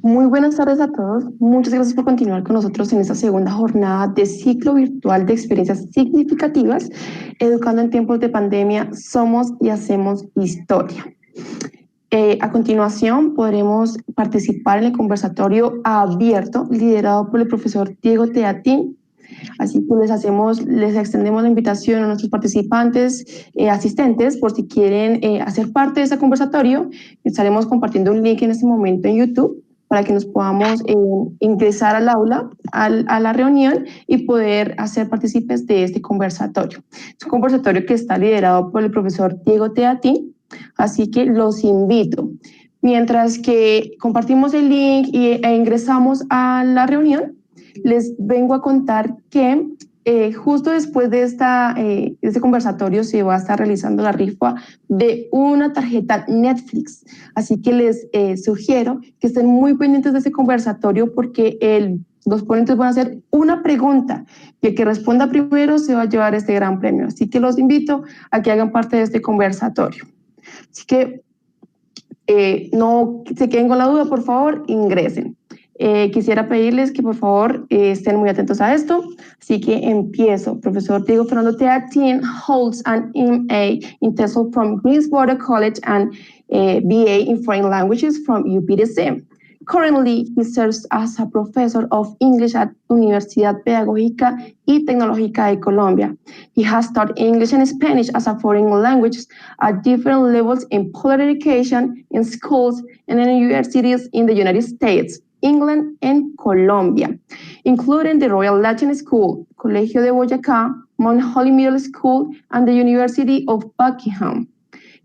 Muy buenas tardes a todos. Muchas gracias por continuar con nosotros en esta segunda jornada de ciclo virtual de experiencias significativas, educando en tiempos de pandemia, somos y hacemos historia. A continuación podremos participar en el conversatorio abierto liderado por el profesor Diego Teatín. Así que les extendemos la invitación a nuestros participantes, asistentes, por si quieren hacer parte de ese conversatorio. Estaremos compartiendo un link en este momento en YouTube para que nos podamos ingresar al aula, a la reunión y poder hacer partícipes de este conversatorio. Es un conversatorio que está liderado por el profesor Diego Teatín, así que los invito. Mientras que compartimos el link e ingresamos a la reunión, les vengo a contar que justo después de este conversatorio se va a estar realizando la rifa de una tarjeta Netflix. Así que les sugiero que estén muy pendientes de ese conversatorio porque los ponentes van a hacer una pregunta y el que responda primero se va a llevar este gran premio. Así que los invito a que hagan parte de este conversatorio. Así que no se queden con la duda, por favor, ingresen. Quisiera pedirles que por favor estén muy atentos a esto, así que empiezo. Profesor Diego Fernando Teatín holds an MA in TESOL from Greensboro College and BA in Foreign Languages from UPDC. Currently, he serves as a professor of English at Universidad Pedagógica y Tecnológica de Colombia. He has taught English and Spanish as a foreign language at different levels in public education, in schools, and in universities in the United States, England, and Colombia, including the Royal Latin School, Colegio de Boyacá, Mount Holly Middle School, and the University of Buckingham.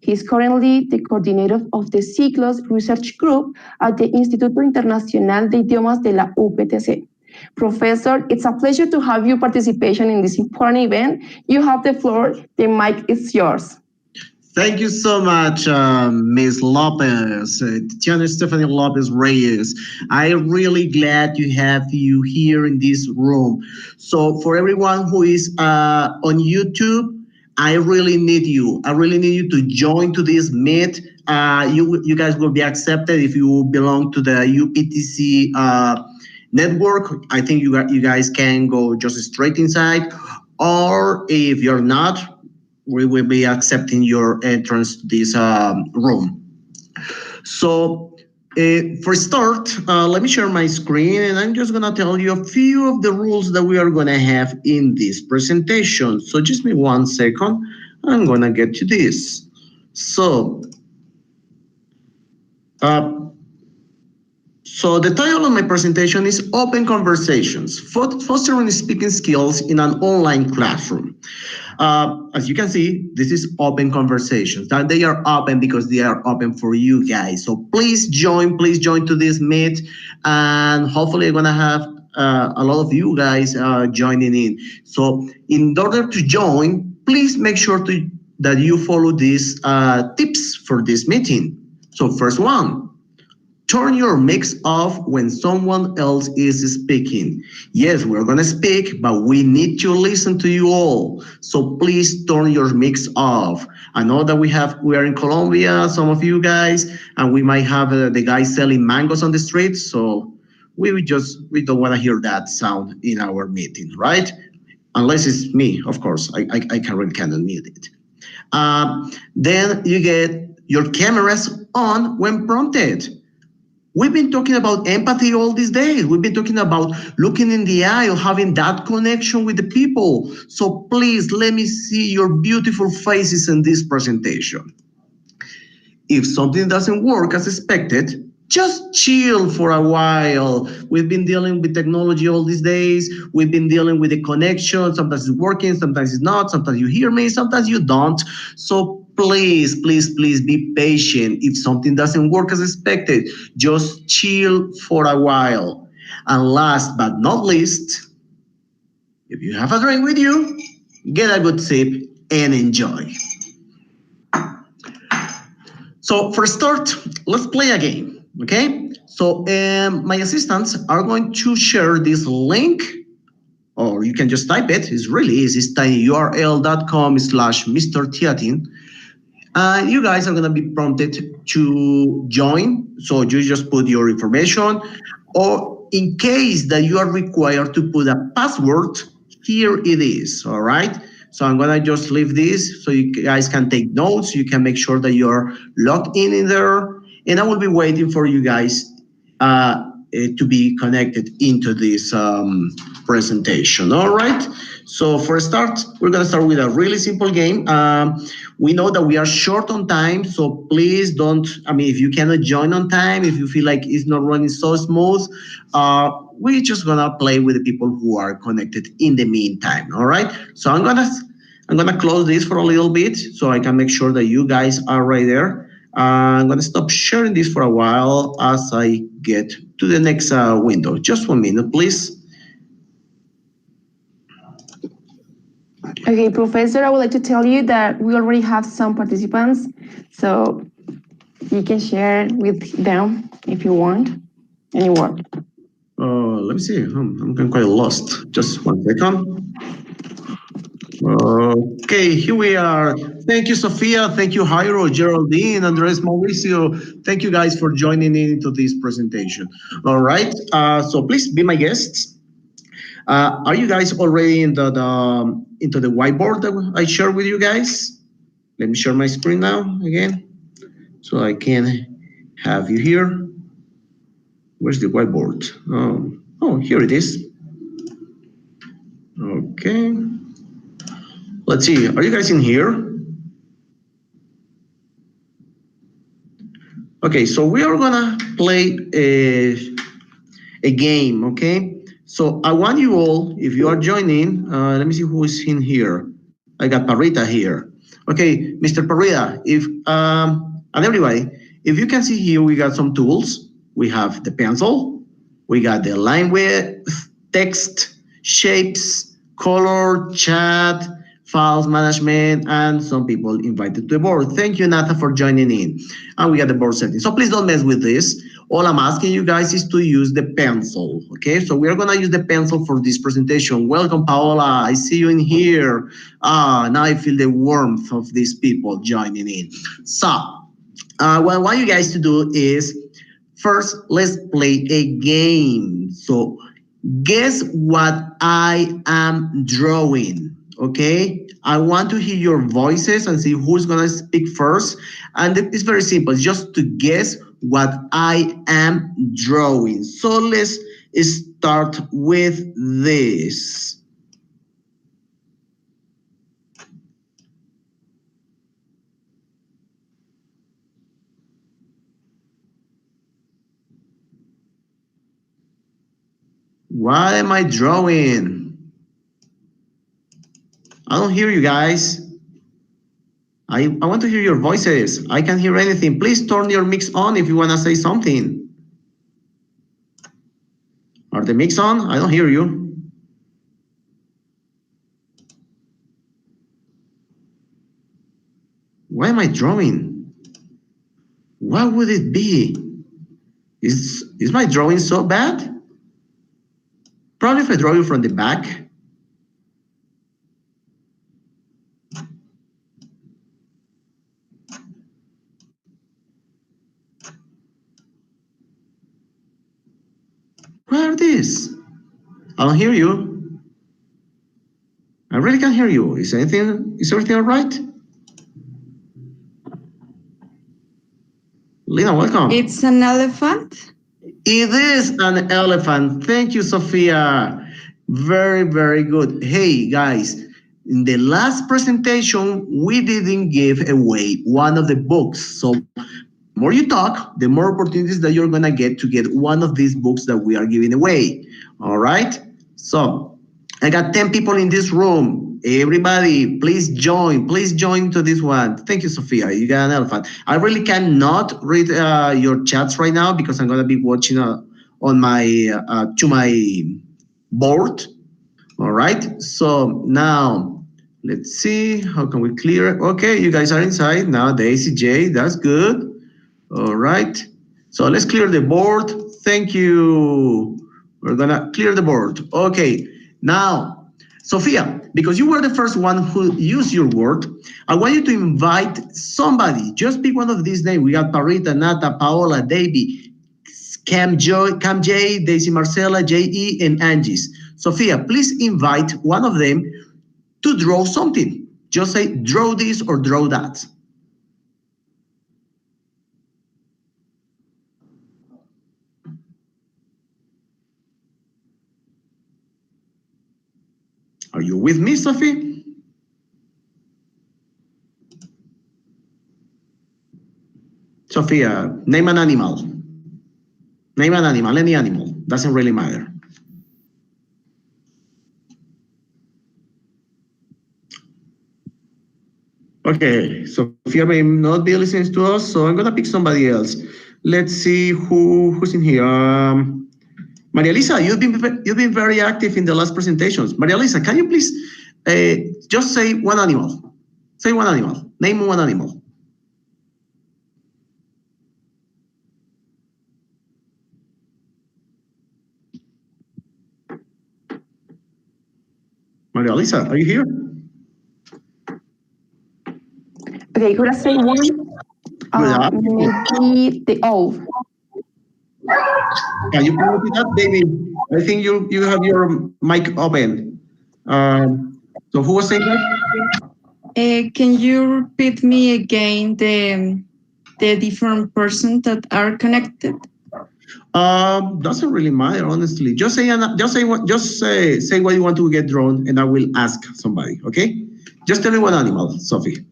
He is currently the coordinator of the Ciclo Research Group at the Instituto Internacional de Idiomas de la UPTC. Professor, it's a pleasure to have your participation in this important event. You have the floor. The mic is yours. Thank you so much, Ms. Lopez, Tiana Stephanie Lopez Reyes. I'm really glad to have you here in this room. So for everyone who is on YouTube, I really need you. I really need you to join to this meet. You guys will be accepted if you belong to the UPTC network. I think you guys can go just straight inside, or if you're not, we will be accepting your entrance to this room. So for start, let me share my screen and I'm just gonna tell you a few of the rules that we are gonna have in this presentation. So just me 1 second, I'm gonna get to this. So the title of my presentation is Open Conversations, Fostering Speaking Skills in an Online Classroom. As you can see, this is open conversations. That they are open because they are open for you guys. So please join to this meet, and hopefully I'm gonna have a lot of you guys joining in. So in order to join, please make sure that you follow these tips for this meeting. So first one, turn your mics off when someone else is speaking. Yes, we're gonna speak, but we need to listen to you all. So please turn your mics off. I know that we are in Colombia, some of you guys, and we might have the guys selling mangoes on the street. So we don't wanna hear that sound in our meeting, right? Unless it's me, of course, I really cannot mute it. Then you get your cameras on when prompted. We've been talking about empathy all these days. We've been talking about looking in the eye or having that connection with the people. So please let me see your beautiful faces in this presentation. If something doesn't work as expected, just chill for a while. We've been dealing with technology all these days. We've been dealing with the connection. Sometimes it's working, sometimes it's not. Sometimes you hear me, sometimes you don't. So please, please, please be patient. If something doesn't work as expected, just chill for a while. And last but not least, if you have a drink with you, get a good sip and enjoy. So for start, let's play a game, okay? So my assistants are going to share this link, or you can just type it. It's really easy. It's tinyurl.com/Mr. Tiatin. You guys are gonna be prompted to join. So you just put your information, or in case that you are required to put a password, here it is, all right? So I'm gonna just leave this so you guys can take notes. You can make sure that you're logged in there, and I will be waiting for you guys to be connected into this presentation. All right. So for a start, we're gonna start with a really simple game. We know that we are short on time, so please don't. I mean, if you cannot join on time, if you feel like it's not running so smooth, we're just gonna play with the people who are connected in the meantime. All right. So I'm gonna close this for a little bit so I can make sure that you guys are right there. I'm gonna stop sharing this for a while as I get to the next window. Just 1 minute, please. Okay, Professor, I would like to tell you that we already have some participants, so you can share with them if you want. Anyone. Let me see. I'm quite lost. Just 1 second. Okay, here we are. Thank you, Sophia. Thank you, Jairo, Geraldine, Andres, Mauricio. Thank you guys for joining in into this presentation. All right. So please be my guests. Are you guys already into the whiteboard that I shared with you guys? Let me share my screen now again, so I can have you here. Where's the whiteboard? Oh, here it is. Okay. Let's see. Are you guys in here? Okay, so we are gonna play a game, okay? So I want you all, if you are joining, let me see who is in here. I got Parita here. Okay, Mr. Parita, and everybody, if you can see here, we got some tools. We have the pencil, we got the line width, text, shapes, color, chat, files management, and some people invited to the board. Thank you, Nathan, for joining in. And we got the board settings. So please don't mess with this. All I'm asking you guys is to use the pencil, okay? So we are gonna use the pencil for this presentation. Welcome, Paola, I see you in here. Now I feel the warmth of these people joining in. So, what I want you guys to do is, first, let's play a game. So, guess what I am drawing, okay? I want to hear your voices and see who's gonna speak first. And it's very simple, it's just to guess what I am drawing. So let's start with this. What am I drawing? I don't hear you guys. I want to hear your voices. I can't hear anything. Please turn your mix on if you want to say something. Are the mix on? I don't hear you. Why am I drawing? What would it be? Is my drawing so bad? Probably if I draw you from the back. What are these? I don't hear you. I really can't hear you. Is everything all right? Lina, welcome. It's an elephant. It is an elephant. Thank you, Sophia. Very, very good. Hey, guys, in the last presentation, we didn't give away one of the books. So the more you talk, the more opportunities that you're going to get one of these books that we are giving away. All right? So I got 10 people in this room. Everybody, please join. Please join to this one. Thank you, Sophia. You got an elephant. I really cannot read your chats right now because I'm going to be watching on my to my board. All right. So now let's see. How can we clear it? Okay, you guys are inside now. Daisy J, that's good. All right. So let's clear the board. Thank you. We're gonna clear the board. Okay. Now, Sophia, because you were the first one who used your word, I want you to invite somebody. Just pick one of these names. We got Parita, Nata, Paola, Davy, Cam J, Daisy Marcela, J.E., and Angie's. Sophia, please invite one of them to draw something. Just say, draw this or draw that. Are you with me, Sophie? Sophia, name an animal. Name an animal, any animal. Doesn't really matter. Okay, Sophia may not be listening to us, so I'm gonna pick somebody else. Let's see who's in here. Maria Lisa, you've been very active in the last presentations. Maria Lisa, can you please just say one animal? Say one animal. Name one animal. Maria Lisa, are you here? Okay, could I say one? Maybe the owl. Can you please repeat that, David? I think you have your mic open. So who was saying that? Can you repeat me again the different persons that are connected? Doesn't really matter, honestly. Just say what you want to get drawn, and I will ask somebody. Okay? Just tell me one animal, Sophie.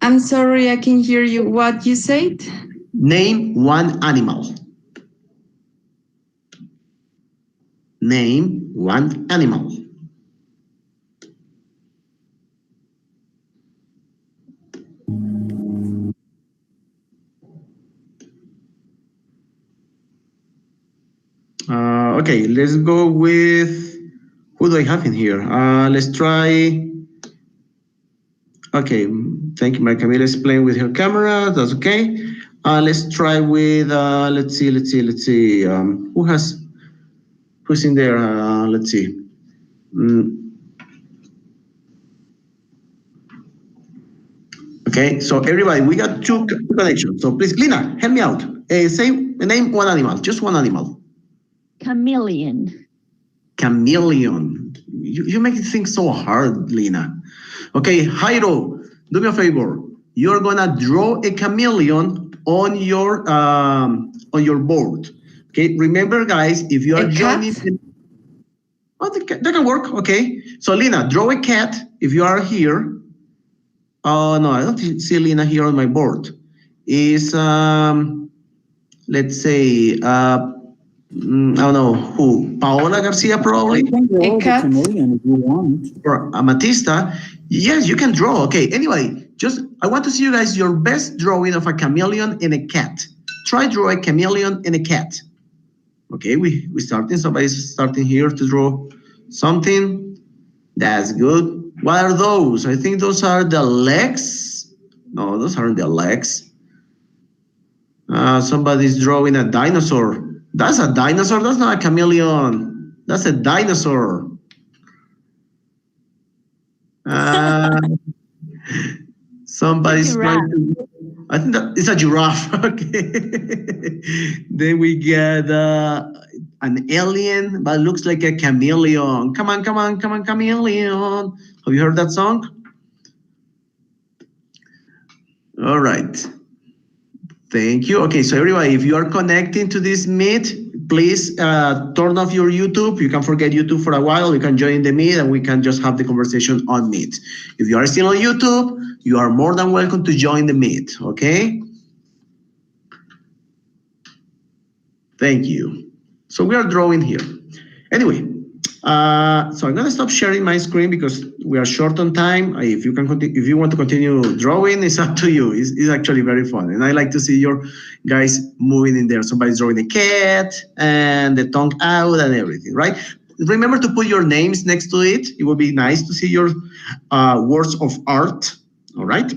I'm sorry, I can hear you. What you said? Name one animal. Name one animal. Okay, let's go with, who do I have in here? Let's try. Okay, thank you. My Camila is playing with her camera. That's okay. Let's try with, let's see. Who's in there? Let's see. Okay, so everybody, we got two connections. So please, Lina, help me out. Name one animal, just one animal. Chameleon. Chameleon. You make it think so hard, Lina. Okay, Jairo, do me a favor. You're gonna draw a chameleon on your board. Okay, remember, guys, if you are joining, that can work. Okay, so Lina, draw a cat if you are here. Oh no, I don't see Lina here on my board. Is let's say I don't know who. Paola Garcia, probably. You can draw the chameleon if you want. Or Amatista. Yes, you can draw. Okay. Anyway, I want to see you guys your best drawing of a chameleon and a cat. Try draw a chameleon and a cat. Okay, we starting. Somebody's starting here to draw something. That's good. What are those? I think those are the legs. No, those aren't the legs. Somebody's drawing a dinosaur. That's a dinosaur. That's not a chameleon. That's a dinosaur. Somebody's trying to. I think that it's a giraffe. Okay. Then we get an alien, but looks like a chameleon. Come on, chameleon. Have you heard that song? All right. Thank you. Okay, so everybody, if you are connecting to this meet, please turn off your YouTube. You can forget YouTube for a while. You can join the meet and we can just have the conversation on meet. If you are still on YouTube, you are more than welcome to join the meet, okay? Thank you. So we are drawing here. Anyway, so I'm gonna stop sharing my screen because we are short on time. If you can, if you want to continue drawing, it's up to you. It's actually very fun, and I like to see your guys moving in there. Somebody's drawing a cat and the tongue out and everything, right? Remember to put your names next to it. It would be nice to see your works of art. All right.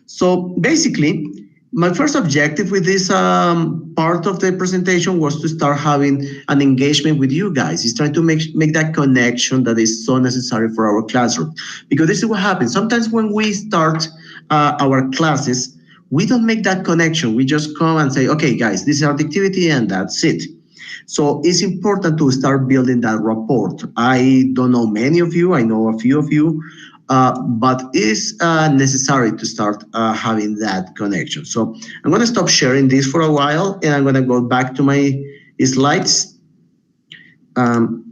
So basically, my first objective with this part of the presentation was to start having an engagement with you guys. It's trying to make that connection that is so necessary for our classroom. Because this is what happens. Sometimes when we start our classes, we don't make that connection. We just come and say, okay, guys, this is our activity and that's it. So it's important to start building that rapport. I don't know many of you, I know a few of you, but it's necessary to start having that connection. So I'm going to stop sharing this for a while and I'm going to go back to my slides. And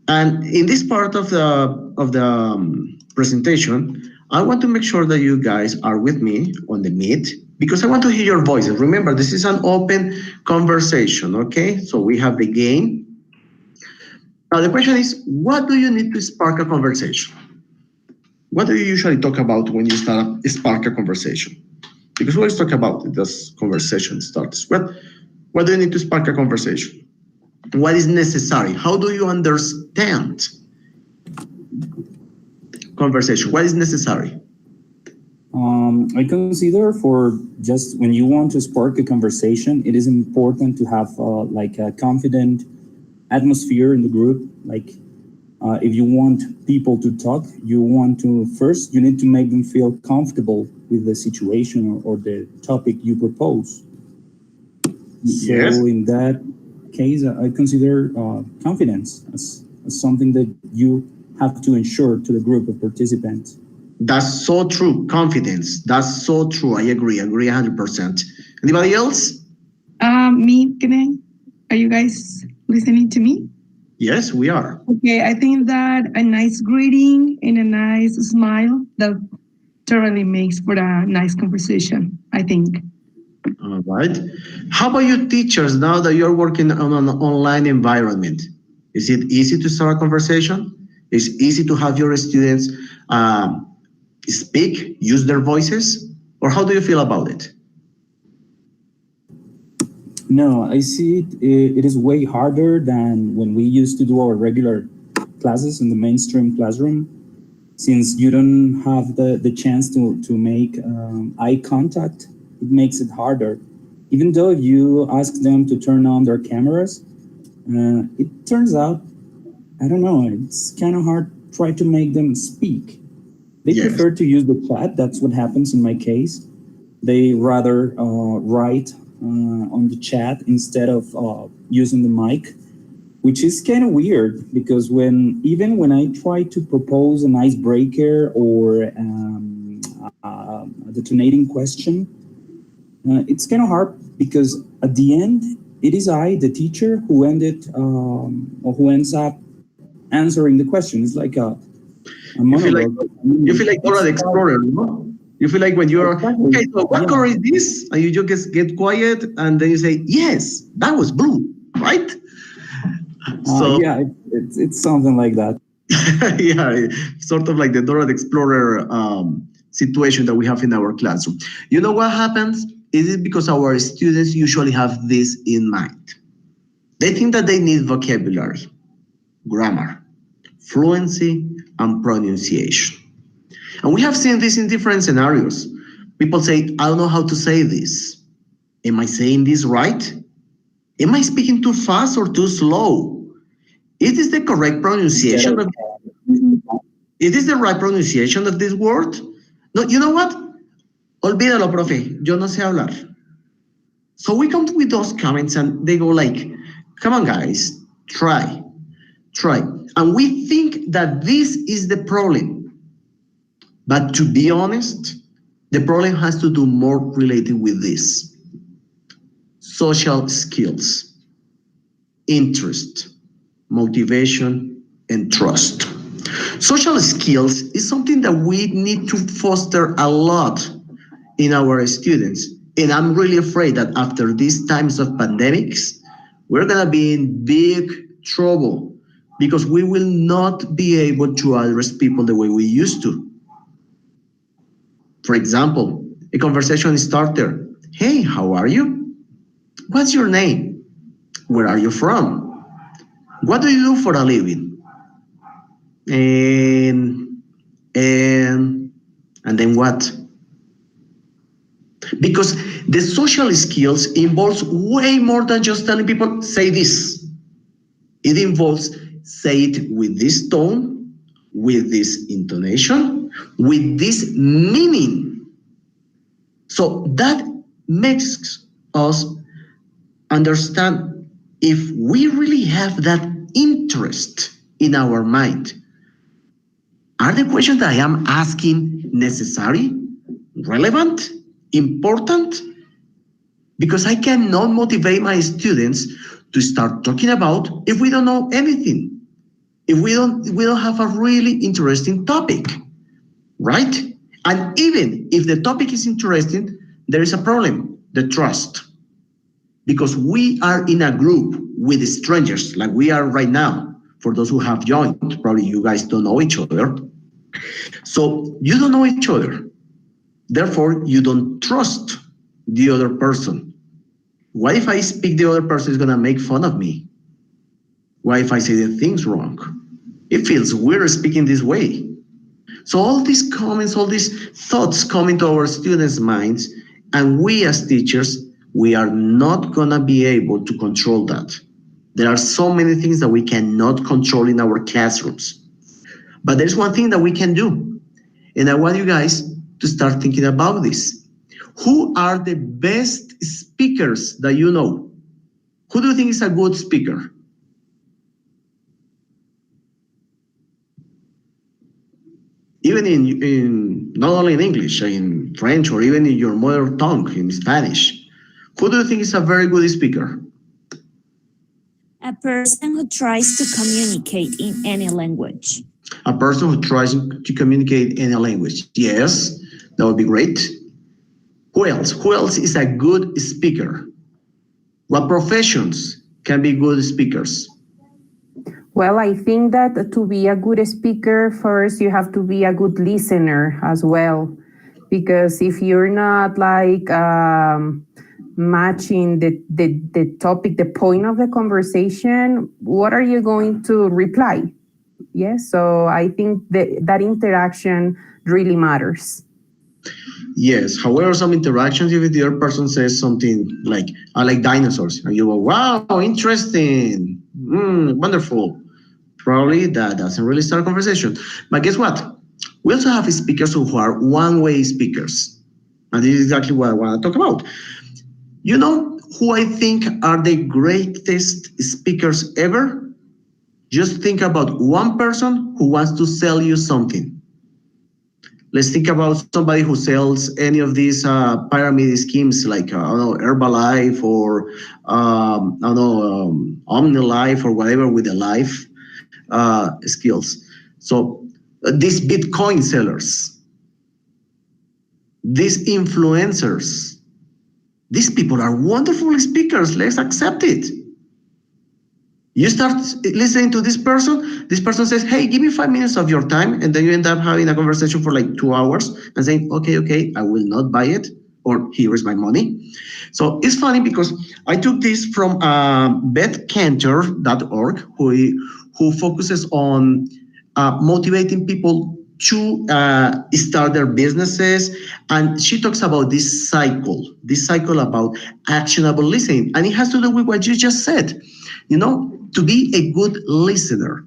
in this part of the presentation, I want to make sure that you guys are with me on the meet because I want to hear your voices. Remember, this is an open conversation, okay? So we have the game. Now the question is, what do you need to spark a conversation? What do you usually talk about when you spark a conversation? Because we always talk about it as conversation starts. What do you need to spark a conversation? What is necessary? How do you understand conversation? What is necessary? I consider for just when you want to spark a conversation, it is important to have like a confident atmosphere in the group. Like if you want people to talk, you need to make them feel comfortable with the situation or the topic you propose. Yes. So in that case, I consider confidence as something that you have to ensure to the group of participants. That's so true. Confidence. That's so true. I agree 100%. Anybody else? Me, are you guys listening to me? Yes, we are. Okay, I think that a nice greeting and a nice smile that totally makes for a nice conversation, I think. All right. How about you teachers now that you're working on an online environment? Is it easy to start a conversation? Is it easy to have your students speak, use their voices? Or how do you feel about it? No, I see it is way harder than when we used to do our regular classes in the mainstream classroom, since you don't have the chance to make eye contact. It makes it harder. Even though you ask them to turn on their cameras, it turns out, I don't know, it's kind of hard to try to make them speak. They prefer to use the chat. That's what happens in my case. They rather write on the chat instead of using the mic, which is kind of weird because even when I try to propose an icebreaker or a detonating question, it's kind of hard because at the end, it is I, the teacher, who ends up answering the question. It's like a monologue. You feel like Dora the Explorer, no? You feel like when you're, okay, so what color is this? And you just get quiet and then you say, yes, that was blue, right? So yeah, it's something like that. Yeah, sort of like the Dora the Explorer situation that we have in our classroom. You know what happens? It is because our students usually have this in mind. They think that they need vocabulary, grammar, fluency, and pronunciation. And we have seen this in different scenarios. People say, I don't know how to say this. Am I saying this right? Am I speaking too fast or too slow? Is this the correct pronunciation? Is this the right pronunciation of this word? No, you know what? Olvídalo, profe. Yo no sé hablar. So we come with those comments and they go like, come on, guys, try. And we think that this is the problem. But to be honest, the problem has to do more related with this. Social skills, interest, motivation, and trust. Social skills is something that we need to foster a lot in our students. And I'm really afraid that after these times of pandemics, we're gonna be in big trouble because we will not be able to address people the way we used to. For example, a conversation starter. Hey, how are you? What's your name? Where are you from? What do you do for a living? And then what? Because the social skills involves way more than just telling people, say this. It involves say it with this tone, with this intonation, with this meaning. So that makes us understand if we really have that interest in our mind. Are the questions that I am asking necessary, relevant, important? Because I cannot motivate my students to start talking about if we don't know anything, if we don't have a really interesting topic, right? And even if the topic is interesting, there is a problem, the trust. Because we are in a group with strangers like we are right now. For those who have joined, probably you guys don't know each other. So you don't know each other. Therefore, you don't trust the other person. What if I speak, the other person is gonna make fun of me? What if I say the things wrong? It feels weird speaking this way. So all these comments, all these thoughts come into our students' minds, and we as teachers, we are not gonna be able to control that. There are so many things that we cannot control in our classrooms. But there's one thing that we can do. And I want you guys to start thinking about this. Who are the best speakers that you know? Who do you think is a good speaker? Even in not only in English, in French, or even in your mother tongue, in Spanish. Who do you think is a very good speaker? A person who tries to communicate in any language. A person who tries to communicate in a language. Yes, that would be great. Who else? Who else is a good speaker? What professions can be good speakers? Well, I think that to be a good speaker, first you have to be a good listener as well. Because if you're not like matching the topic, the point of the conversation, what are you going to reply? Yes, so I think that interaction really matters. Yes, however, some interactions, if the other person says something like, I like dinosaurs, and you go, wow, interesting, wonderful. Probably that doesn't really start a conversation. But guess what? We also have speakers who are one-way speakers. And this is exactly what I want to talk about. You know who I think are the greatest speakers ever? Just think about one person who wants to sell you something. Let's think about somebody who sells any of these pyramid schemes like, I don't know, Herbalife or, I don't know, OmniLife or whatever with the life skills. So these Bitcoin sellers, these influencers, these people are wonderful speakers. Let's accept it. You start listening to this person says, hey, give me 5 minutes of your time, and then you end up having a conversation for like 2 hours and saying, okay, I will not buy it, or here is my money. So it's funny because I took this from bethcantor.org, who focuses on motivating people to start their businesses. And she talks about this cycle about actionable listening. And it has to do with what you just said, to be a good listener.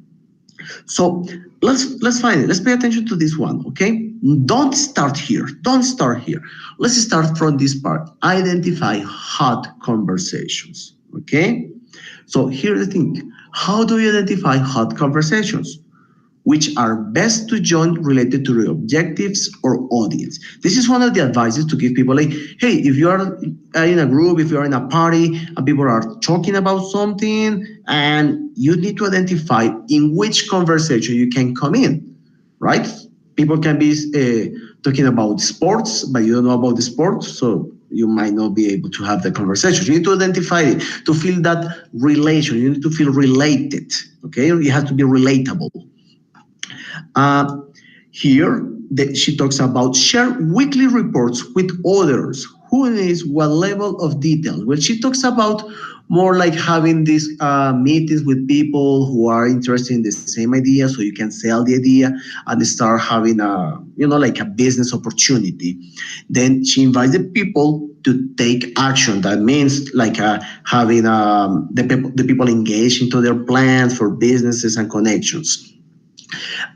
So let's find it. Let's pay attention to this one, okay? Don't start here. Let's start from this part. Identify hot conversations, okay? So here's the thing. How do you identify hot conversations? which are best to join related to the objectives or audience. This is one of the advices to give people, like, hey, if you are in a group, if you are in a party and people are talking about something, and you need to identify in which conversation you can come in, right? People can be talking about sports, but you don't know about the sport, so you might not be able to have the conversation. You need to identify it, to feel that relation. You need to feel related, okay? It has to be relatable. Here, she talks about share weekly reports with others. Who knows what level of detail? Well, she talks about more like having these meetings with people who are interested in the same idea, so you can sell the idea and start having like a business opportunity. Then she invites the people to take action. That means like having the people engaged into their plans for businesses and connections.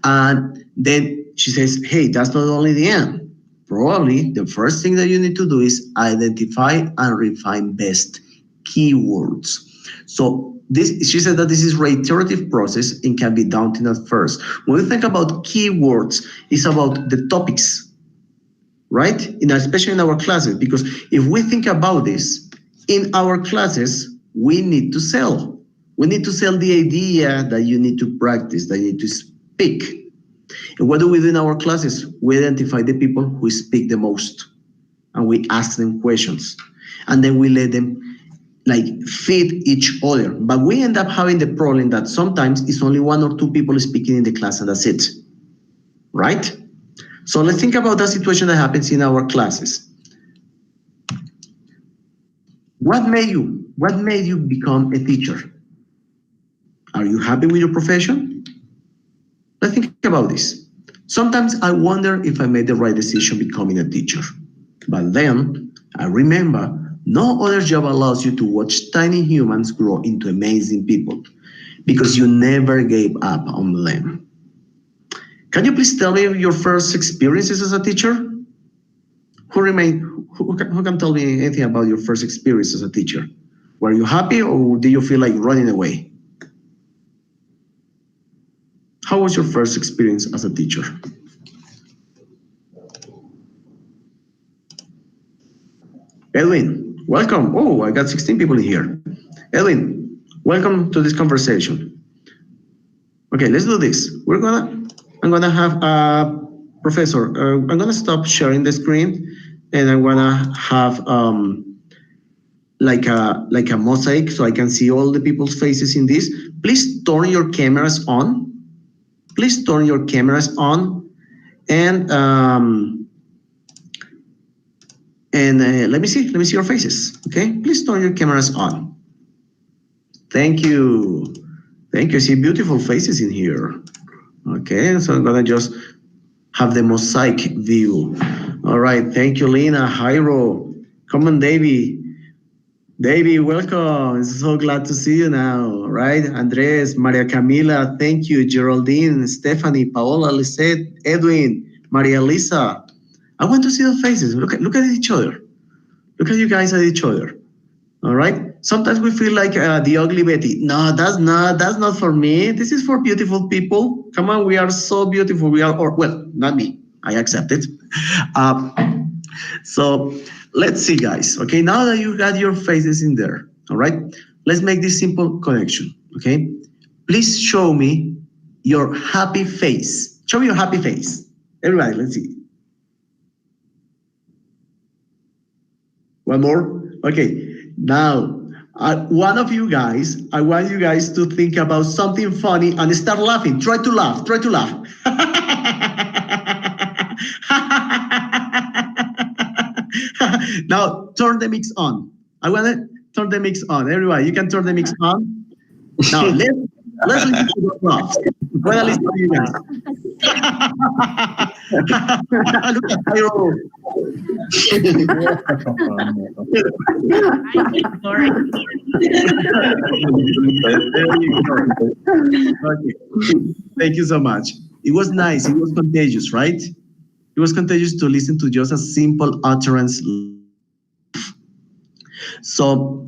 And then she says, hey, that's not only the end. Probably the first thing that you need to do is identify and refine best keywords. So she said that this is an iterative process and can be daunting at first. When we think about keywords, it's about the topics, right? Especially in our classes, because if we think about this, in our classes, we need to sell. We need to sell the idea that you need to practice, that you need to speak. And what do we do in our classes? We identify the people who speak the most, and we ask them questions, and then we let them like feed each other. But we end up having the problem that sometimes it's only one or two people speaking in the class, and that's it, right? So let's think about that situation that happens in our classes. What made you become a teacher? Are you happy with your profession? Let's think about this. Sometimes I wonder if I made the right decision becoming a teacher. But then I remember no other job allows you to watch tiny humans grow into amazing people because you never gave up on them. Can you please tell me your first experiences as a teacher? Who can tell me anything about your first experience as a teacher? Were you happy or did you feel like running away? How was your first experience as a teacher? Edwin, welcome. Oh, I got 16 people in here. Edwin, welcome to this conversation. Okay, let's do this. I'm gonna have Professor, I'm gonna stop sharing the screen and I'm gonna have like a mosaic so I can see all the people's faces in this. Please turn your cameras on. Please turn your cameras on and let me see your faces. Okay, please turn your cameras on. Thank you. I see beautiful faces in here. Okay, so I'm gonna just have the mosaic view. All right, thank you, Lena, Jairo. Come on, Davey. Davey, welcome. So glad to see you now, right? Andres, Maria Camila, thank you. Geraldine, Stephanie, Paola, Lisette, Edwin, Maria Lisa. I want to see the faces. Look at each other. Look at you guys at each other. All right. Sometimes we feel like the ugly Betty. No, that's not for me. This is for beautiful people. Come on, we are so beautiful. We are, or well, not me. I accept it. So let's see, guys. Okay, now that you got your faces in there, all right, let's make this simple connection. Okay, please show me your happy face. Show me your happy face. Everybody, let's see. One more. Okay, now one of you guys, I want you guys to think about something funny and start laughing. Try to laugh. Try to laugh. Now turn the mix on. I want to turn the mix on. Everybody, you can turn the mix on. Now let's listen to the laughs. When I listen to you guys. Look at Jairo. Okay. Thank you so much. It was nice. It was contagious, right? It was contagious to listen to just a simple utterance. So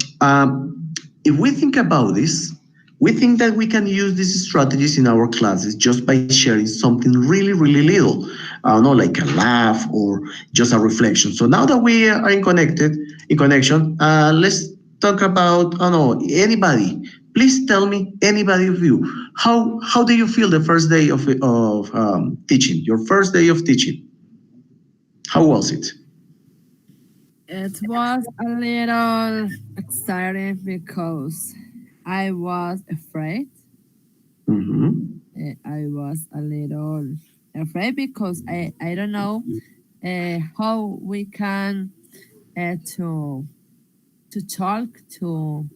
if we think about this, We think that we can use these strategies in our classes just by sharing something really, really little, no, like a laugh or just a reflection. So now that we are in connection, let's talk about, I don't know, anybody. Please tell me, anybody of you, how do you feel the first day of teaching? Your first day of teaching, how was it? It was a little exciting because I was afraid. Mm-hmm. I was a little afraid because I don't know how we can to talk to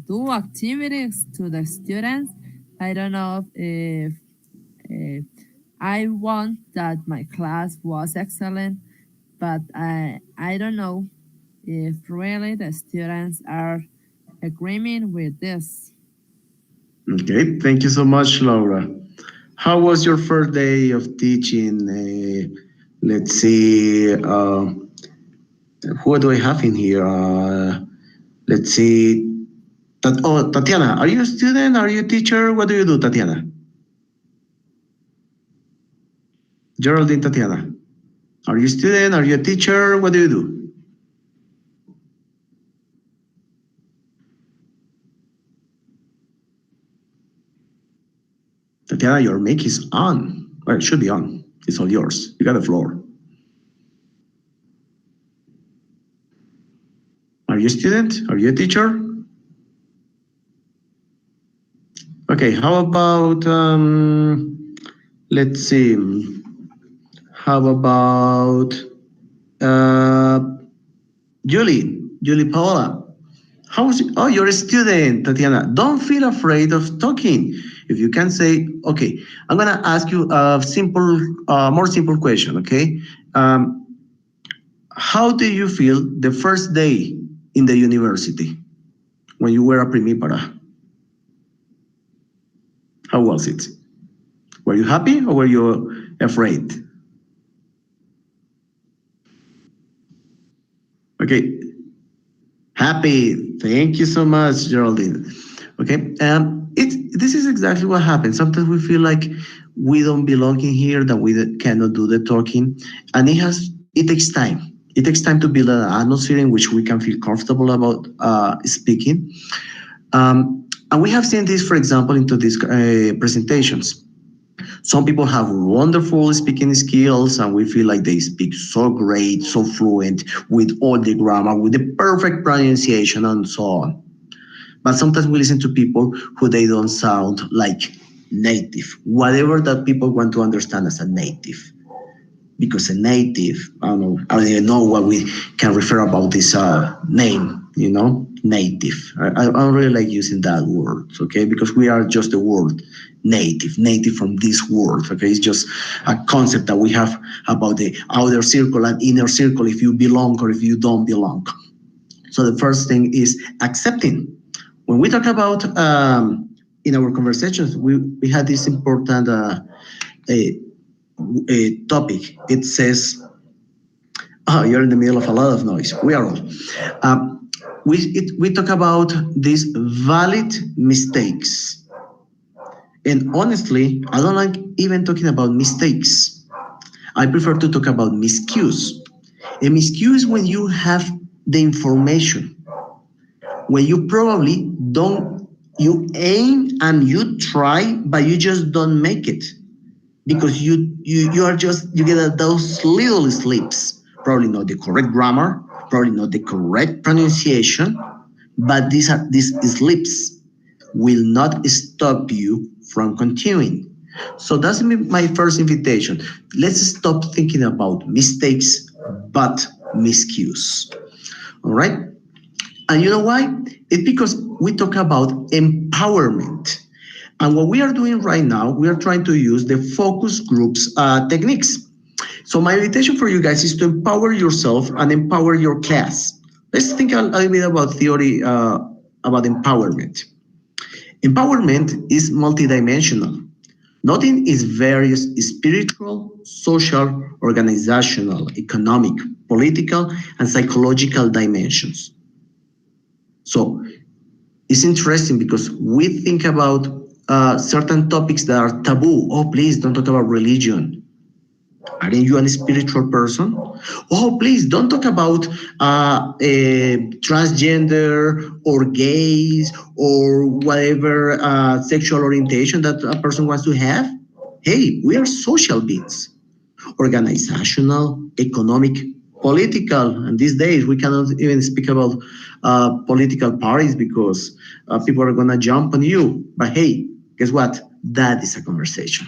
do activities to the students. I don't know if I want that my class was excellent, but I don't know if really the students are agreeing with this. Okay, thank you so much, Laura. How was your first day of teaching? Let's see, who do I have in here? Let's see. Tatiana, are you a student? Are you a teacher? What do you do, Tatiana? Geraldine, Tatiana. Are you a student? Are you a teacher? What do you do? Tatiana, your mic is on. Well, it should be on. It's all yours. You got the floor. Are you a student? Are you a teacher? Okay, how about, let's see, how about uh, Julie Paola? How's it? Oh, you're a student, Tatiana. Don't feel afraid of talking. If you can say, okay, I'm gonna ask you a simple, more simple question. Okay, um, how do you feel the first day in the university when you were a primipara? How was it? Were you happy or were you afraid? Okay, happy. Thank you so much, Geraldine. Okay, this is exactly what happens. Sometimes we feel like we don't belong in here, that we cannot do the talking, and it takes time. It takes time to build an atmosphere in which we can feel comfortable about speaking. And we have seen this, for example, into these presentations. Some people have wonderful speaking skills and we feel like they speak so great, so fluent, with all the grammar, with the perfect pronunciation and so on. But sometimes we listen to people who they don't sound like native, whatever that people want to understand as a native. Because a native, I don't even know what we can refer about this name, native. I don't really like using that word, okay? Because we are just the word native from this word, okay? It's just a concept that we have about the outer circle and inner circle, if you belong or if you don't belong. So the first thing is accepting. When we talk about, in our conversations, we had this important a topic. It says, oh, you're in the middle of a lot of noise. We are all. We talk about these valid mistakes. And honestly, I don't like even talking about mistakes. I prefer to talk about miscues. A miscue is when you have the information, when you probably don't, you aim and you try, but you just don't make it. Because you get those little slips, probably not the correct grammar, probably not the correct pronunciation, but these slips will not stop you from continuing. So that's my first invitation. Let's stop thinking about mistakes, but miscues. All right? And you know why? It's because we talk about empowerment. And what we are doing right now, we are trying to use the focus groups techniques. So my invitation for you guys is to empower yourself and empower your class. Let's think a little bit about theory about empowerment. Empowerment is multidimensional. Nothing is various spiritual, social, organizational, economic, political, and psychological dimensions. So It's interesting because we think about certain topics that are taboo. Oh, please don't talk about religion. Aren't you a spiritual person? Oh, please don't talk about transgender or gays or whatever sexual orientation that a person wants to have. Hey, we are social beings, organizational, economic, political, and these days we cannot even speak about political parties because people are gonna jump on you. But hey, guess what? That is a conversation.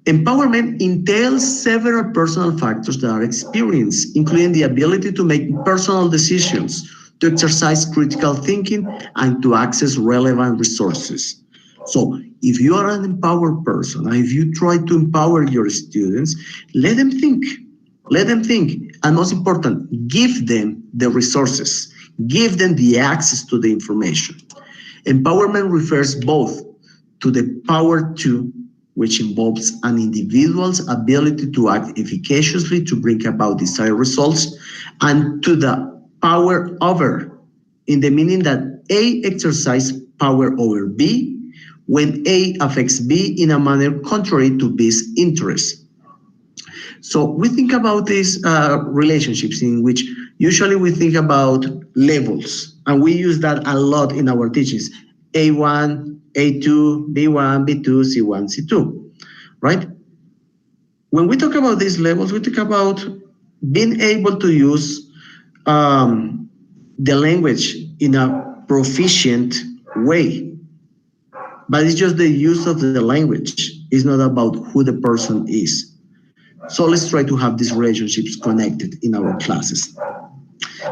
Empowerment entails several personal factors that are experienced, including the ability to make personal decisions, to exercise critical thinking, and to access relevant resources. So if you are an empowered person, and if you try to empower your students, let them think. Let them think. And most important, give them the resources. Give them the access to the information. Empowerment refers both to the power to, which involves an individual's ability to act efficaciously to bring about desired results, and to the power over, in the meaning that A exercises power over B when A affects B in a manner contrary to B's interests. So we think about these relationships in which usually we think about levels, and we use that a lot in our teachings. A1, A2, B1, B2, C1, C2, right? When we talk about these levels, we talk about being able to use the language in a proficient way. But it's just the use of the language. It's not about who the person is. So let's try to have these relationships connected in our classes.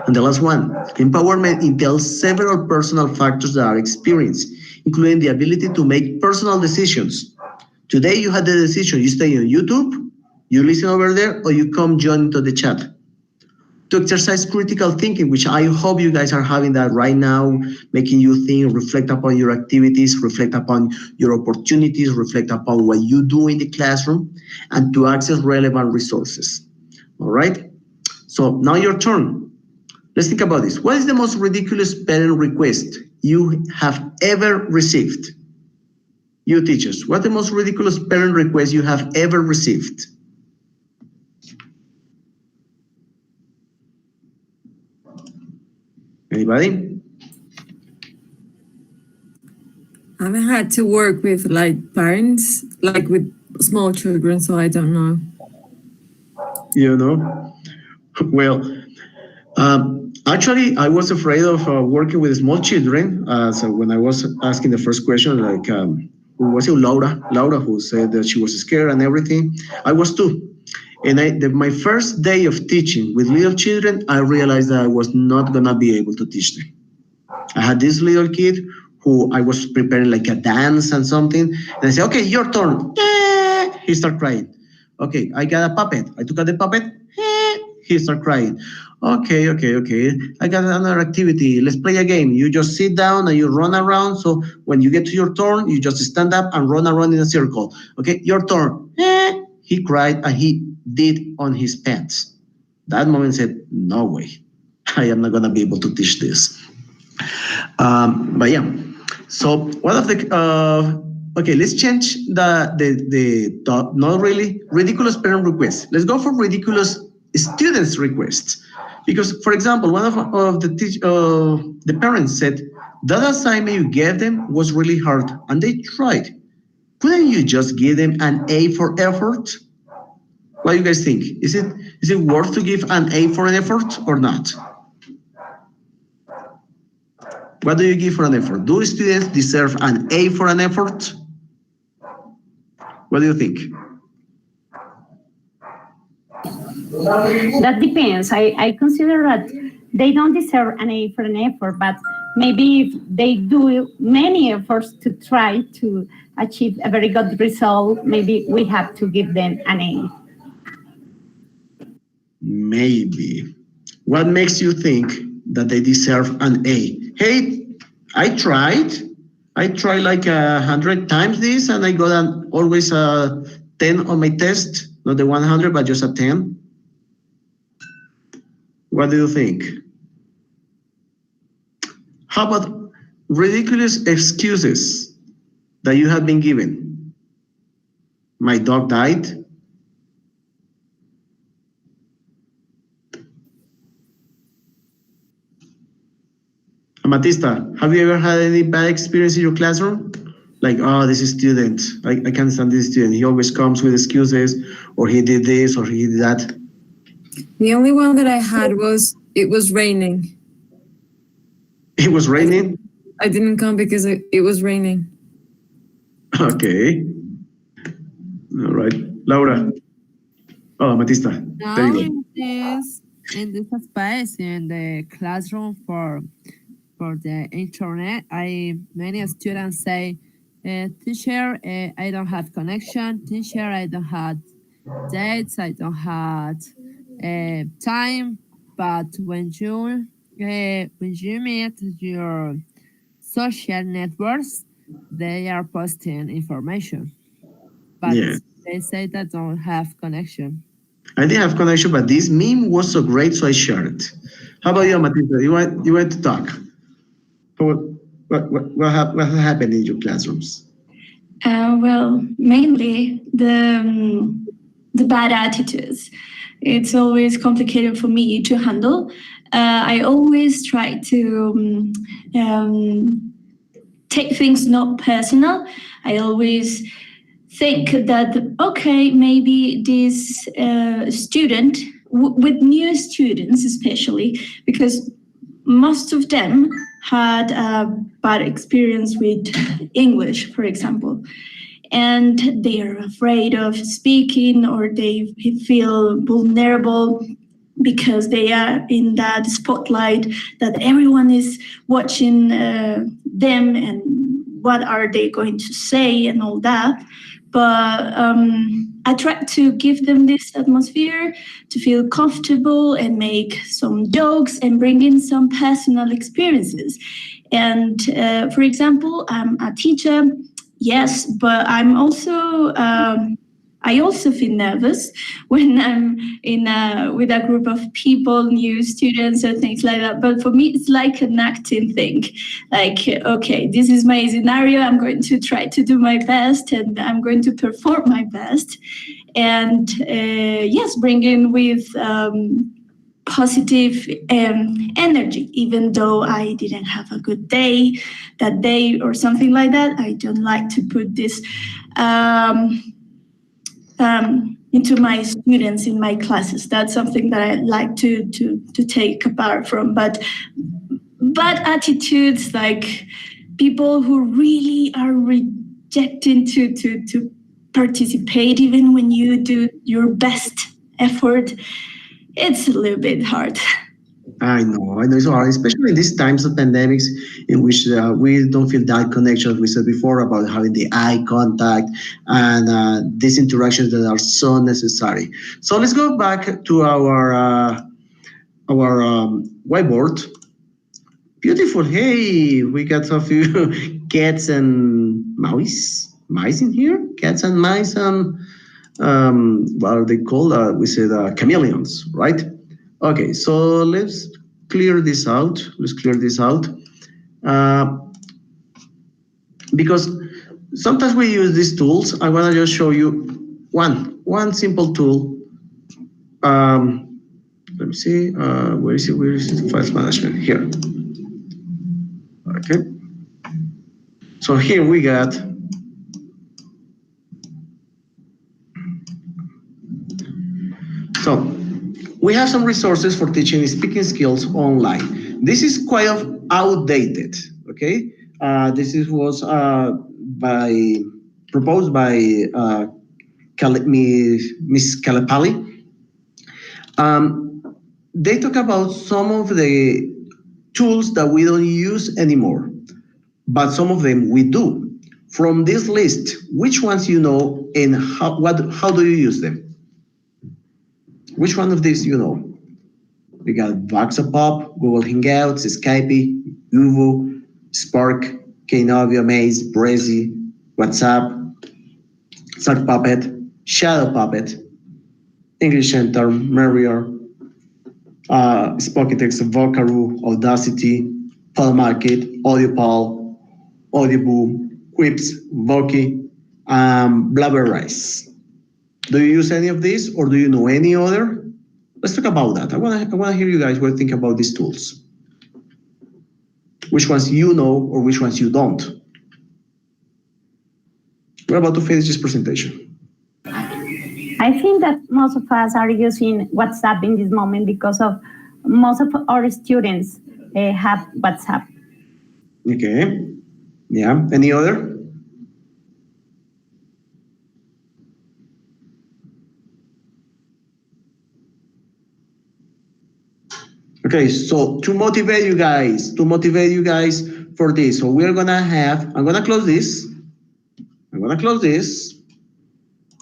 And the last one, empowerment entails several personal factors that are experienced, including the ability to make personal decisions. Today you had the decision, you stay on YouTube, you listen over there, or you come join into the chat. To exercise critical thinking, which I hope you guys are having that right now, making you think, reflect upon your activities, reflect upon your opportunities, reflect upon what you do in the classroom, and to access relevant resources. All right? So now your turn. Let's think about this. What is the most ridiculous parent request you have ever received? You teachers, what is the most ridiculous parent request you have ever received? Anybody? I've had to work with like parents, like with small children, so I don't know. You know? Well, actually, I was afraid of working with small children. So when I was asking the first question, like, who was it? Laura, who said that she was scared and everything. I was too. And my first day of teaching with little children, I realized that I was not gonna be able to teach them. I had this little kid who I was preparing like a dance and something, and I said, "Okay, your turn." He started crying. Okay, I got a puppet. I took out the puppet. He started crying. Okay. I got another activity. Let's play a game. You just sit down and you run around. So when you get to your turn, you just stand up and run around in a circle. Okay, your turn. He cried and he did on his pants. That moment said, no way. I am not gonna be able to teach this. But yeah, so one of the okay, let's change the not really ridiculous parent requests. Let's go for ridiculous students requests, because for example, one of the parents said that assignment you gave them was really hard and they tried. Couldn't you just give them an A for effort? What do you guys think? Is it worth to give an A for an effort or not? What do you give for an effort? Do students deserve an A for an effort? What do you think? That depends. I consider that they don't deserve an A for an effort, but maybe if they do many efforts to try to achieve a very good result, maybe we have to give them an A. Maybe. What makes you think that they deserve an A? Hey, I tried like 100 times this and I got always a 10 on my test, not the 100, but just a 10. What do you think? How about ridiculous excuses that you have been given? My dog died. Amatista, have you ever had any bad experience in your classroom? Like, oh, this student, I can't stand this student. He always comes with excuses, or he did this, or he did that. The only one that I had was it was raining. It was raining? I didn't come because it was raining. Okay. All right. Laura. Oh, Amatista. Now There you go. in this space in the classroom for the internet, many students say, teacher, I don't have connection. Teacher, I don't have dates. I don't have time. But when you meet your social networks, they are posting information, but Yeah. they say that don't have connection. I didn't have connection, but this meme was so great, so I shared it. How about you, Amatista? You want to talk? What happened in your classrooms? Well, mainly the bad attitudes. It's always complicated for me to handle. I always try to take things not personal. I always think that, okay, maybe this student, with new students especially, because most of them had a bad experience with English, for example, and they are afraid of speaking, or they feel vulnerable because they are in that spotlight that everyone is watching them, and what are they going to say and all that. But I try to give them this atmosphere to feel comfortable and make some jokes and bring in some personal experiences. And for example, I'm a teacher, yes, but I'm also I also feel nervous when I'm with a group of people, new students or things like that. But for me, it's like an acting thing. Like, okay, this is my scenario. I'm going to try to do my best, and I'm going to perform my best. And yes, bring in with positive energy, even though I didn't have a good day that day or something like that. I don't like to put this into my students in my classes. That's something that I like to take apart from. But bad attitudes, like people who really are rejecting to participate even when you do your best effort, it's a little bit hard. I know it's hard, especially in these times of pandemics in which we don't feel that connection we said before about having the eye contact and these interactions that are so necessary. So let's go back to our whiteboard. Beautiful. Hey, we got a few cats and mice in here. Cats and mice and what are they called? We said chameleons, right? Okay, so let's clear this out. Because sometimes we use these tools. I want to just show you one simple tool. Let me see. Where is it? File management here. Okay. So here we got. So we have some resources for teaching speaking skills online. This is quite outdated, okay? This was proposed by Miss Calipali. They talk about some of the tools that we don't use anymore, but some of them we do. From this list, which ones you know and how do you use them? Which one of these you know? We got VoxaPop, Google Hangouts, Skype, Uvu, Spark, Knovio, Maze, Brezi, WhatsApp, Sock Puppet, Shadow Puppet, English Center, Merrier, Spoken Text, Vocaroo, Audacity, Market, AudioPal, Audioboo, Quips, Voki, Blabberize. Do you use any of these, or do you know any other? Let's talk about that. I wanna hear you guys what you think about these tools. Which ones you know or which ones you don't. We're about to finish this presentation. I think that most of us are using WhatsApp in this moment because of most of our students have WhatsApp. Okay. Yeah. Any other? Okay, so to motivate you guys for this, so we're gonna have, I'm gonna close this.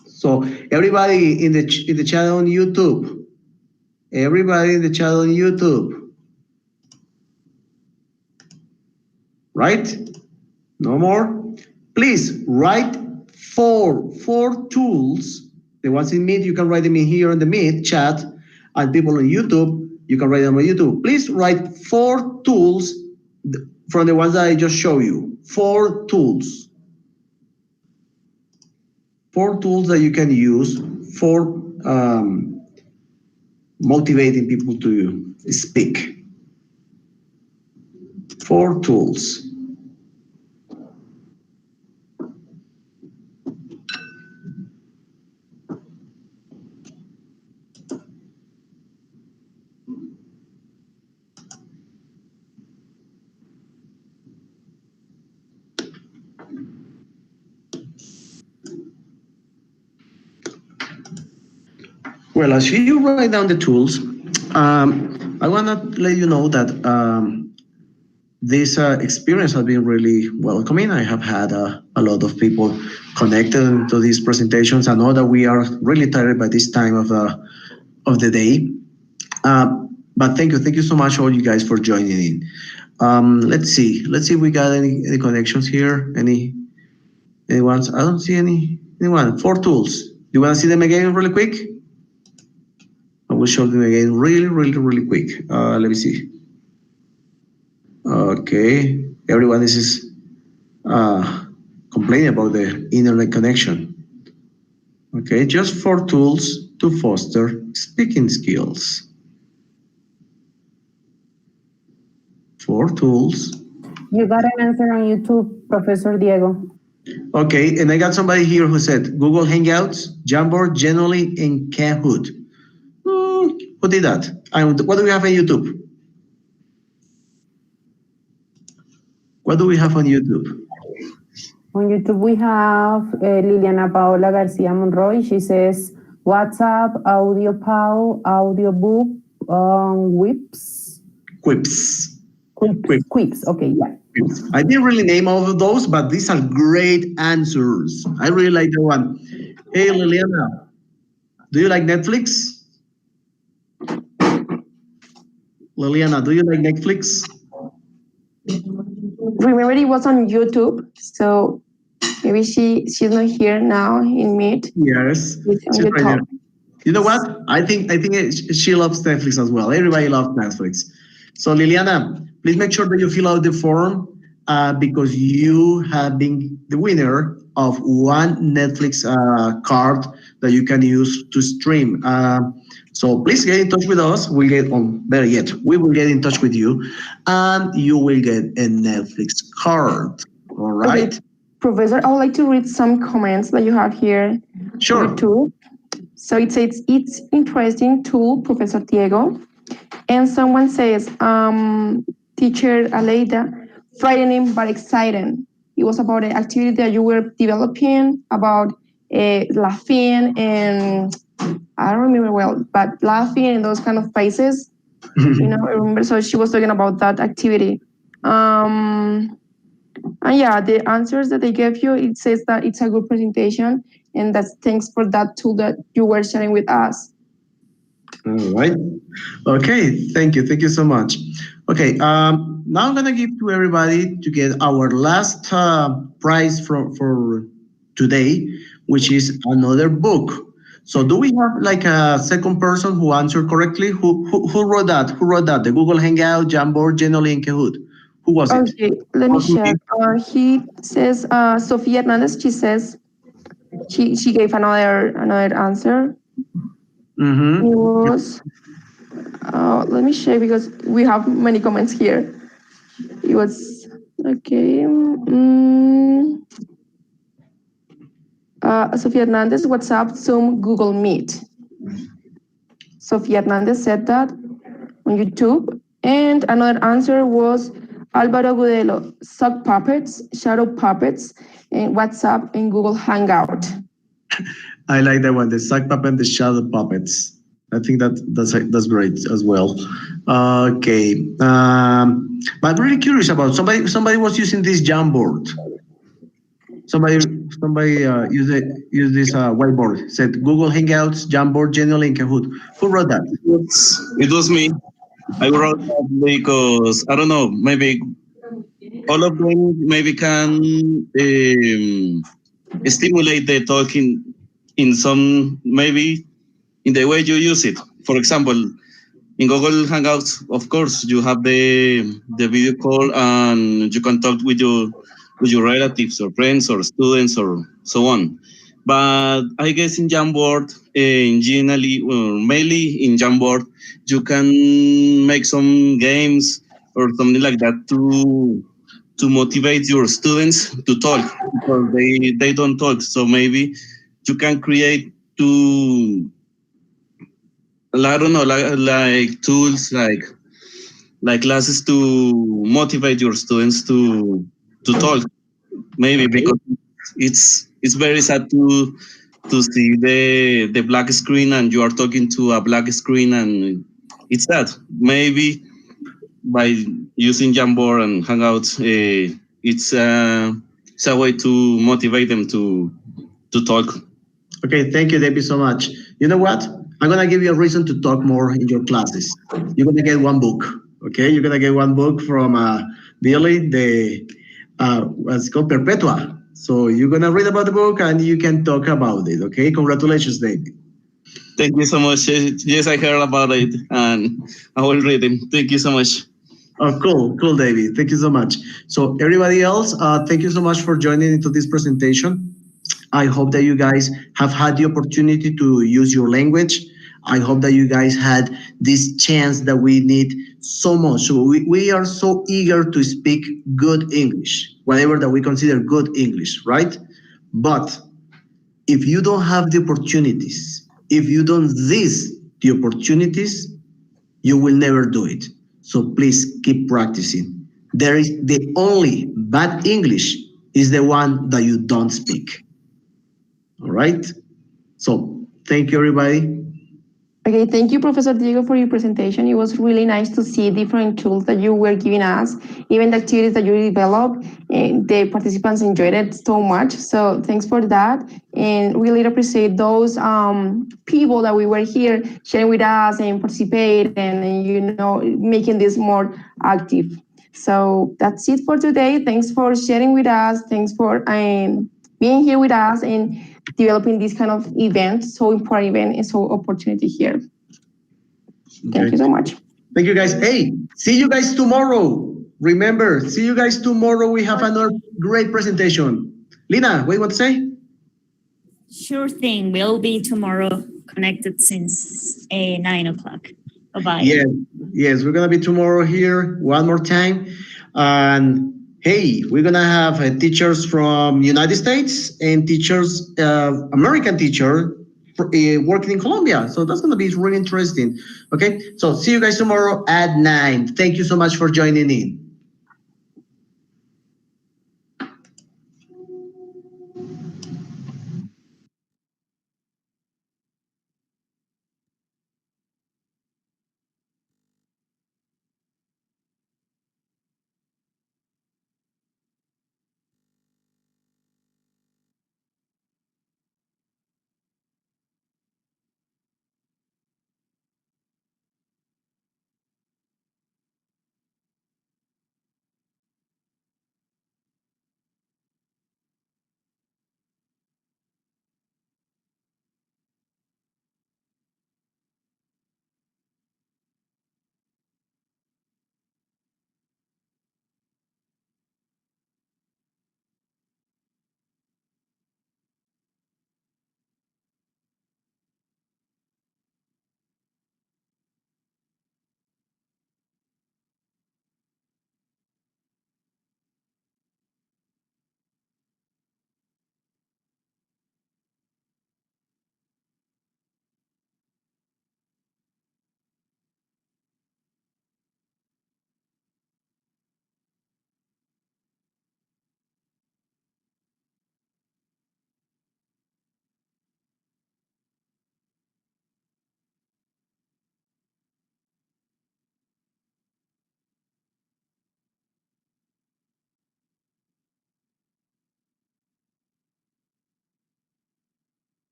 So everybody in the chat on YouTube, right? No more. Please write four tools. The ones in Meet, you can write them in here in the Meet chat, and people on YouTube, you can write them on YouTube. Please write 4 tools from the ones that I just showed you. 4 tools. 4 tools that you can use for motivating people to speak. 4 tools. Well, as you write down the tools, I want to let you know that this experience has been really welcoming. I have had a lot of people connected to these presentations. I know that we are really tired by this time of the day, but thank you so much, all you guys, for joining in. Let's see if we got any connections here. Anyone? I don't see anyone. 4 tools. You want to see them again really quick? I will show them again really quick. Let me see. Okay, everyone is complaining about the internet connection. Okay, just 4 tools to foster speaking skills. 4 tools. You got an answer on YouTube, Professor Diego. Okay, and I got somebody here who said Google Hangouts, Jamboard, Genially, and Kahoot. Who did that? And what do we have on YouTube? What do we have on YouTube? On YouTube, we have Liliana Paola Garcia Monroy. She says WhatsApp, AudioPal, Audiobook, Whips. Quips. Okay, yeah. I didn't really name all of those, but these are great answers. I really like the one. Hey, Liliana, do you like Netflix? Liliana, do you like Netflix? Remember, it was on YouTube, so maybe she's not here now in Meet. Yes, she's right here. You know what? I think she loves Netflix as well. Everybody loves Netflix. So Liliana, please make sure that you fill out the form because you have been the winner of 1 Netflix card that you can use to stream. So please get in touch with us. We will get in touch with you, and you will get a Netflix card. All right. Okay. Professor, I would like to read some comments that you have here. Sure. YouTube. So it says, it's interesting tool, Professor Diego. And someone says, teacher Aleida, frightening but exciting. It was about the activity that you were developing, about laughing and I don't remember well, but laughing and those kind of faces. I remember. So she was talking about that activity. And yeah, the answers that they gave you, it says that it's a good presentation, and that's thanks for that tool that you were sharing with us. All right. Okay. Thank you so much. Okay. Now I'm gonna give to everybody to get our last prize for today, which is another book. So do we have like a second person who answered correctly? Who wrote that? Who wrote that? The Google Hangout, Jamboard, Genially, and Kahoot. Who was it? Okay, let me check. He says Sofia Hernandez. She says she gave another answer. Mm-hmm. It was let me check because we have many comments here. It was okay. Sofia Hernandez, WhatsApp, Zoom, Google Meet. Sofia Hernandez said that on YouTube. And another answer was Alvaro Gudelo, sock puppets, shadow puppets, and WhatsApp and Google Hangout. I like that one, the sock puppet and the shadow puppets. I think that's great as well. Okay, but I'm really curious about somebody was using this Jamboard. Somebody use this whiteboard. Said Google Hangouts, Jamboard, Genially, and Kahoot. Who wrote that? It was me. I wrote that because I don't know. Maybe all of them maybe can stimulate the talking in some maybe in the way you use it. For example, in Google Hangouts, of course, you have the video call and you can talk with your relatives or friends or students or so on. But I guess in Jamboard, generally, or mainly in Jamboard, you can make some games or something like that to motivate your students to talk because they don't talk. So maybe you can create I don't know, like tools like classes to motivate your students to talk. Maybe because it's very sad to see the black screen and you are talking to a black screen and it's sad. Maybe by using Jamboard and Hangouts, it's a way to motivate them to talk. Okay, thank you, Debbie, so much. You know what? I'm gonna give you a reason to talk more in your classes. You're gonna get one book. Okay, you're gonna get one book from Billy, the what's called Perpetua. So you're gonna read about the book and you can talk about it. Okay, congratulations, David. Thank you so much. Yes, I heard about it and I will read it. Thank you so much. Oh, cool, David. Thank you so much. So everybody else, thank you so much for joining into this presentation. I hope that you guys have had the opportunity to use your language. I hope that you guys had this chance that we need so much. So we are so eager to speak good English, whatever that we consider good English, right? But if you don't have the opportunities, if you don't seize the opportunities, you will never do it. So please keep practicing. There is the only bad English is the one that you don't speak. All right. So thank you, everybody. Okay, thank you, Professor Diego, for your presentation. It was really nice to see different tools that you were giving us, even the activities that you developed. And the participants enjoyed it so much. So thanks for that. And we really appreciate those people that we were here sharing with us and participate and making this more active. So that's it for today. Thanks for sharing with us. Thanks for being here with us and developing this kind of event, so important event and so opportunity here. Thank you so much. Thank you, guys. Hey, see you guys tomorrow. Remember, see you guys tomorrow. We have another great presentation. Lina, what do you want to say? Sure thing. We'll be tomorrow connected since 9 o'clock. Bye-bye. Yes, we're going to be tomorrow here one more time. And hey, we're going to have teachers from United States and teachers, American teacher working in Colombia. So that's going to be really interesting. Okay, so see you guys tomorrow at 9. Thank you so much for joining in.